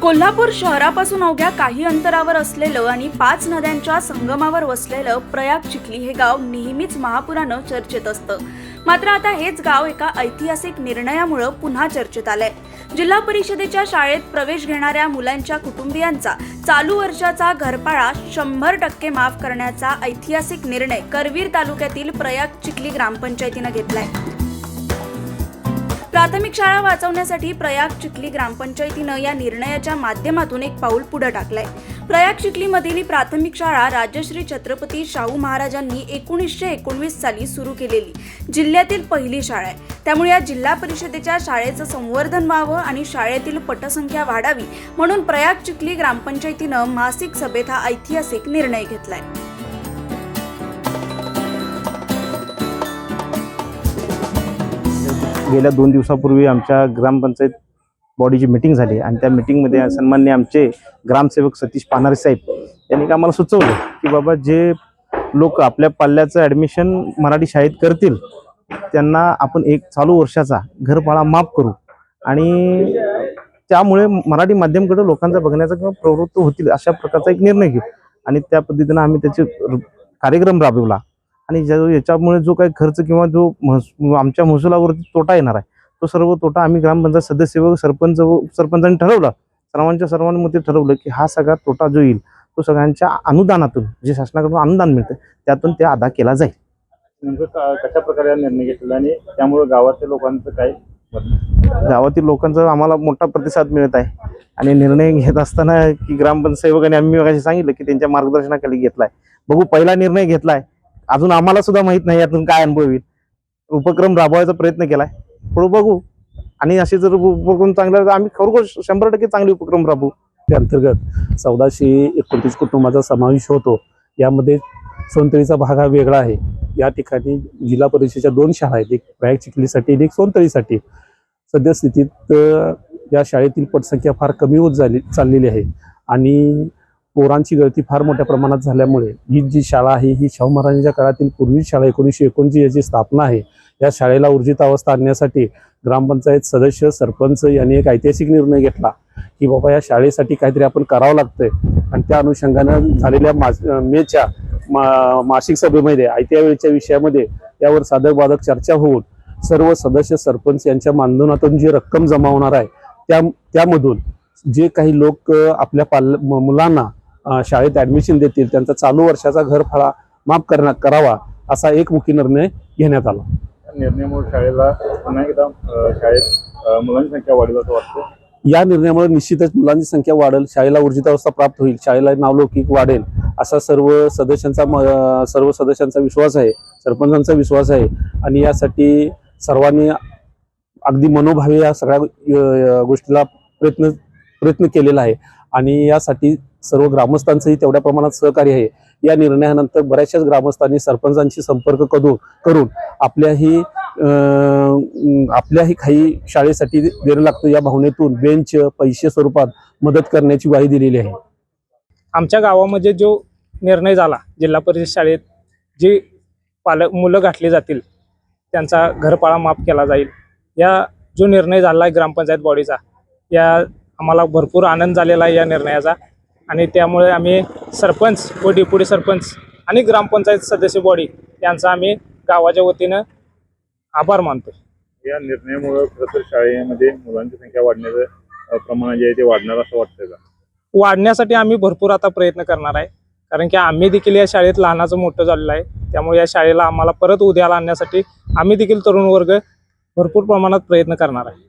कोल्हापूर शहरापासून अवघ्या काही अंतरावर असलेलं आणि 5 नद्यांच्या संगमावर वसलेलं प्रयाग चिखली हे गाव नेहमीच महापुरानं चर्चेत असतं। मात्र आता हेच गाव एका ऐतिहासिक निर्णयामुळे पुन्हा चर्चेत आलंय। जिल्हा परिषदेच्या शाळेत प्रवेश घेणाऱ्या मुलांच्या कुटुंबियांचा चालू वर्षाचा घरपाळा 100% माफ करण्याचा ऐतिहासिक निर्णय करवीर तालुक्यातील प्रयाग चिखली ग्रामपंचायतीने घेतलाय। प्राथमिक शाळा वाचवण्यासाठी प्रयाग चिखली ग्रामपंचायतीने या निर्णयाच्या माध्यमातून एक पाऊल पुढे टाकलंय। प्रयाग चिखलीमधील प्राथमिक शाळा राजश्री छत्रपती शाहू महाराजांनी 1919 साली सुरू केलेली जिल्ह्यातील पहिली शाळा आहे। त्यामुळे या जिल्हा परिषदेच्या शाळेचं संवर्धन व्हावं आणि शाळेतील पटसंख्या वाढावी म्हणून प्रयाग चिखली ग्रामपंचायतीने मासिक सभेत हा ऐतिहासिक निर्णय घेतलाय। गेल्या 2 दिवसापूर्वी आमच्या ग्रामपंचायत बॉडीची मीटिंग झाली आणि त्या मीटिंगमध्ये सन्माननीय आमचे ग्रामसेवक सतीश पानारे साहेब यांनी आम्हाला सुचवलं की बाबा जे लोक आपल्या पाल्याचं ॲडमिशन मराठी शाळेत करतील त्यांना आपण एक चालू वर्षाचा घरभाडा माफ करू आणि त्यामुळे मराठी माध्यमकडे लोकांचा बघण्याचा किंवा प्रवृत्त होतील अशा प्रकारचा एक निर्णय घेऊ आणि त्या पद्धतीने आम्ही त्याचे कार्यक्रम राबवला आणि याच्यामुळे जो काही खर्च किंवा जो आमच्या महसुलावरती तोटा येणार आहे तो सर्व तोटा आम्ही ग्रामपंचायत सदस्य व सरपंचांनी ठरवला। सर्वांनी मते ठरवलं की हा सगळा तोटा जो येईल तो सगळ्यांच्या अनुदानातून जे शासनाकडून अनुदान मिळतं त्यातून ते अदा केला जाईल। नेमकं कशा प्रकारे निर्णय घेतला आणि त्यामुळे गावातील लोकांचं काय? गावातील लोकांचा आम्हाला मोठा प्रतिसाद मिळत आहे आणि निर्णय घेत असताना की ग्रामपंचायत आम्ही मगाशी सांगितलं की त्यांच्या मार्गदर्शनाखाली घेतलाय। बघू, पहिला निर्णय घेतलाय, अजून आम्हाला सुद्धा माहित नाही यातून काय अनुभव येईल। उपक्रम राबवायचा प्रयत्न केलाय, पुढे बघू आणि असे जर उपक्रम चांगले तर आम्ही खरोखर 100% चांगले उपक्रम राबवू। त्या अंतर्गत 1429 कुटुंबाचा समावेश होतो। यामध्ये सोनतळीचा भाग हा वेगळा आहे। या ठिकाणी जिल्हा परिषदेच्या 2 शाळा आहेत, एक प्रयाग चिखलीसाठी आणि एक सोनतळीसाठी। सद्यस्थितीत या शाळेतील पटसंख्या फार कमी होत चाललेली आहे आणि पोरांची गळती फार मोठ्या प्रमाणात झाल्यामुळे ही जी शाळा आहे ही शाहू महाराजांच्या काळातील पूर्वी शाळा 1929 याची स्थापना आहे। या शाळेला ऊर्जित अवस्था आणण्यासाठी ग्रामपंचायत सदस्य सरपंच यांनी एक ऐतिहासिक निर्णय घेतला की बाबा या शाळेसाठी काहीतरी आपण करावं लागतंय आणि त्या अनुषंगानं झालेल्या मेच्या मासिक सभेमध्ये आयत्या वेळेच्या विषयामध्ये यावर साधक बाधक चर्चा होऊन सर्व सदस्य सरपंच यांच्या मानधनातून जी रक्कम जमा होणार आहे त्यामधून जे काही लोक आपल्या मुलांना शाळेत ॲडमिशन देतील त्यांचा चालू वर्षाचा घरफाळा माफ करावा असा एकमुखी निर्णय घेण्यात आला। निर्णयामुळे शाळेला पुन्हा एकदा शाळेत मुलांची संख्या वाढेल असं वाटतं। या निर्णयामुळे निश्चितच मुलांची संख्या वाढेल, शाळेला ऊर्जित अवस्था प्राप्त होईल, शाळेला नावलौकिक वाढेल असा सर्व सदस्यांचा विश्वास आहे, सरपंचांचा विश्वास आहे आणि यासाठी सर्वांनी अगदी मनोभावे या सगळ्या गोष्टीला प्रयत्न केलेला आहे आणि यासाठी सर्व ग्रामस्थांचंही तेवढ्या प्रमाणात सहकार्य आहे। या निर्णयानंतर बऱ्याचशाच ग्रामस्थांनी सरपंचांशी संपर्क करून आपल्याही काही शाळेसाठी देणं लागतं या भावनेतून बेंच पैसे स्वरूपात मदत करण्याची ग्वाही दिलेली आहे। आमच्या गावामध्ये जो निर्णय झाला जिल्हा परिषद शाळेत जी मुलं घातली जातील त्यांचा घरपाळा माफ केला जाईल, या जो निर्णय झाला आहे ग्रामपंचायत बॉडीचा या आम्हाला भरपूर आनंद झालेला आहे या निर्णयाचा आणि त्यामुळे आम्ही सरपंच व डेप्युटी सरपंच आणि ग्रामपंचायत सदस्य बॉडी यांचा आम्ही गावाच्या वतीनं आभार मानतो। या निर्णयामुळे खरं तर शाळेमध्ये मुलांची संख्या वाढण्याचं प्रमाण जे आहे ते वाढणार असं वाटतं का? वाढण्यासाठी आम्ही भरपूर आता प्रयत्न करणार आहे, कारण की आम्ही देखील या शाळेत लहानाचं मोठं झालेलं आहे। त्यामुळे या शाळेला आम्हाला परत उद्याला आणण्यासाठी आम्ही देखील तरुण वर्ग भरपूर प्रमाणात प्रयत्न करणार आहे।